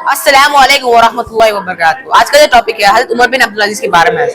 अस्सलाम वालेकुम वरहमतुल्लाहि वबरकातुहू। आज का जो टॉपिक है हज़रत उमर बिन अब्दुल अजीज के बारे में है।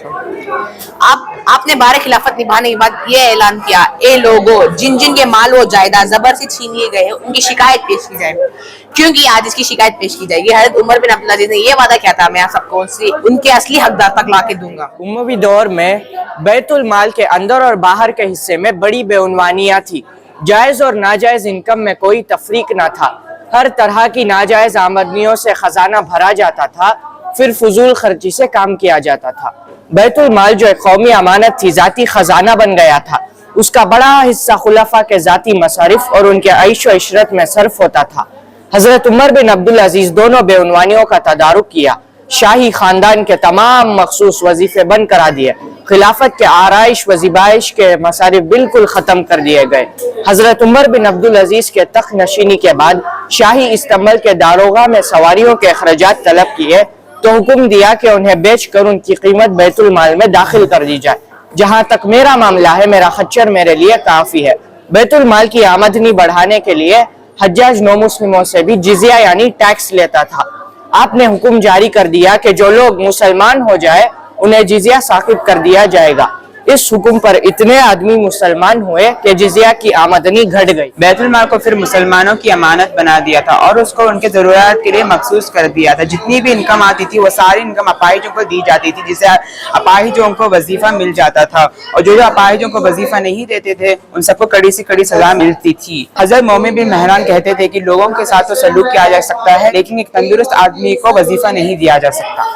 आपने बारे खिलाफत निभाने के बाद ये ऐलान किया, ए लोगो जिन जिन के माल व जायदाद जबर से छीन लिए गए उनकी शिकायत पेश की जाए, क्योंकि आज इसकी शिकायत पेश की जाएगी। हज़रत उमर बिन अब्दुल अजीज ने ये वादा किया था, मैं आप सबको उनके असली हकदार तक ला के दूंगा। उमवी दौर में बैतुल माल के अंदर और बाहर के हिस्से में बड़ी बेउनवानियाँ थी। जायज़ और नाजायज़ इनकम में कोई तफरीक न था। हर तरह की नाजायज़ आमदनियों से खजाना भरा जाता था, फिर फजूल खर्ची से काम किया जाता था। बैतुल माल जो एक कौमी अमानत थी, ज़ाती खजाना बन गया था। उसका बड़ा हिस्सा खुलफा के ज़ाती मसारिफ और उनके ऐश व इशरत में सर्फ होता था। हज़रत उमर बिन अब्दुल अजीज दोनों बेउनवानियों का तदारुक किया, शाही खानदान के तमाम मखसूस वजीफे बंद करा दिए, खिलाफत के आराइश व ज़िबाइश के मसारिफ बिल्कुल ख़त्म कर दिए गए। हज़रत उमर बिन अब्दुल अजीज के तख्त नशीनी के बाद शाही इस्तांबुल के दारोगा में सवारियों के अखराजात तलब किए तो हुक्म दिया कि उन्हें बेच कर उनकी कीमत बैतुल माल में दाखिल कर दी जाए। जहाँ तक मेरा मामला है, मेरा खच्चर मेरे लिए काफ़ी है। बैतुल माल की आमदनी बढ़ाने के लिए हज्जाज नौ मुस्लिमों से भी जिजिया यानी टैक्स लेता था। आपने हुक्म जारी कर दिया कि जो लोग मुसलमान हो जाए उन्हें जिजिया साकिब कर दिया जाएगा। इस हुक्म पर इतने आदमी मुसलमान हुए कि जिजिया की आमदनी घट गई। बैतुल माल को फिर मुसलमानों की अमानत बना दिया था और उसको उनके ज़रूरत के लिए मखसूस कर दिया था। जितनी भी इनकम आती थी वो सारी इनकम अपाहिजों को दी जाती थी, जिससे अपाहिजों को वजीफा मिल जाता था, और जो अपाहिजों को वजीफा नहीं देते थे उन सबको कड़ी से कड़ी सजा मिलती थी। हज़रत मोमिन बिन मेहरान कहते थे कि लोगों के साथ तो सलूक किया जा सकता है, लेकिन एक तंदुरुस्त आदमी को वजीफा नहीं दिया जा सकता।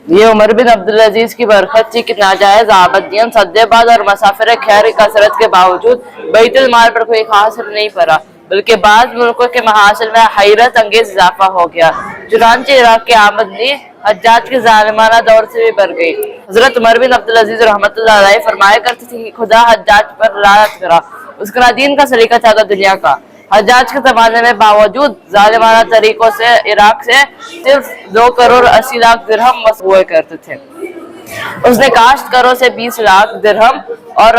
ये उमर बिन अब्दुल अजीज की बरकत थी कि नाजायज आबदियन सद्देबाज और मुसाफिर खैर कसरत के बावजूद बैतुल माल पर कोई खास असर नहीं पड़ा, बल्कि बाद मुल्कों के महासिल में हैरत अंगेज इजाफा हो गया। चुनांचे इराक की आमदनी हज्जाज के जालिमाना दौर से भी बढ़ गई। हजरत उमर बिन अब्दुल अजीज रहमतुल्लाह अलैह फरमाया करते थे कि खुदा हज्जाज पर लानत करा, उसका दीन का सलीका था दुनिया का। हज्जाज के जमाने में बावजूद जालिमाना तरीकों से इराक से सिर्फ 2 करोड़ 80 लाख दिरहम वसूल करते थे। उसने काश्तकारों से 20 लाख दिरहम और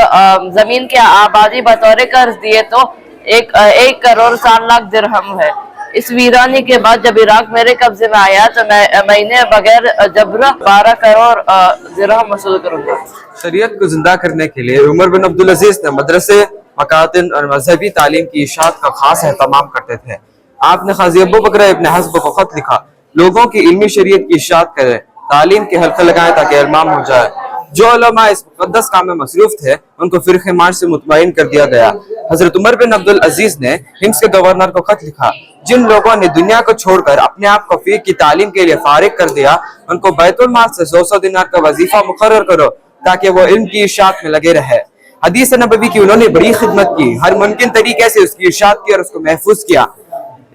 जमीन की आबादी बतौर कर्ज दिए तो 1 करोड़ 60 लाख दिरहम है। इस वीरानी के बाद जब इराक मेरे कब्जे में आया तो मैंने बगैर जबर 12 करोड़ दिरहम वसूल करूंगा। शरीयत को जिंदा करने के लिए उमर बिन अब्दुल अजीज ने मदरसे, मकातिन और मजहबी तालीम की इशाअत का खास एहतमाम करते थे। आपने क़ाज़ी अबू बकर इब्न हज़्ब को खत लिखा, लोगों की इल्मी शरीयत की इशाअत करें, तालीम के हल्के लगाएं ताकि इल्माम हो जाए। जो उलमा इस मुक़द्दस काम में मसरूफ थे उनको फ़िरक़े मार्च से मुतमईन कर दिया गया। हज़रत उमर बिन अब्दुल अजीज ने हिम्स के गवर्नर को खत लिखा, जिन लोगों ने दुनिया को छोड़कर अपने आप को फ़िक़्ह की तालीम के लिए फारिग कर दिया उनको बैतुल माल से 100 दिनार का वजीफा मुकर्रर करो ताकि वो इल्म की इशाअत में लगे रहे। हदीस नबवी की उन्होंने बड़ी खिदमत की, हर मुमकिन तरीके से उसकी इशाअत की और उसको महफूज किया।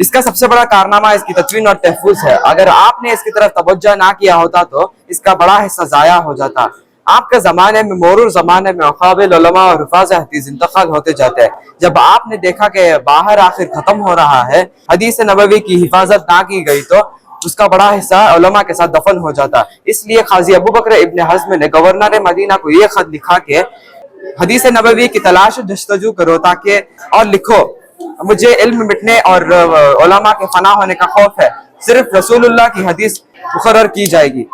इसका सबसे बड़ा कारनामा इसकी तदवीन और तहफ़्फ़ुज़ है। अगर आपने इसकी तरफ तवज्जो ना किया होता तो इसका बड़ा हिस्सा ज़ाया हो जाता। आपके ज़माने में मौरूर ज़माने में क़ाबिल उलमा और हुफ़ाज़ हदीस इंतकाल होते जाते हैं। जब आपने देखा कि बाहर आखिर ख़त्म हो रहा है, हदीस नबवी की हिफाजत ना की गई तो उसका बड़ा हिस्सा उलमा के साथ दफन हो जाता। इसलिए क़ाज़ी अबू बकर इब्न हज़्म ने गवर्नर मदीना को ये खत लिखा कि हदीस नबवी की तलाश जस्तजू करो ताकि और लिखो, मुझे इल्म मिटने और उलमा के फना होने का खौफ है, सिर्फ रसूलुल्लाह की हदीस मुकर्रर की जाएगी।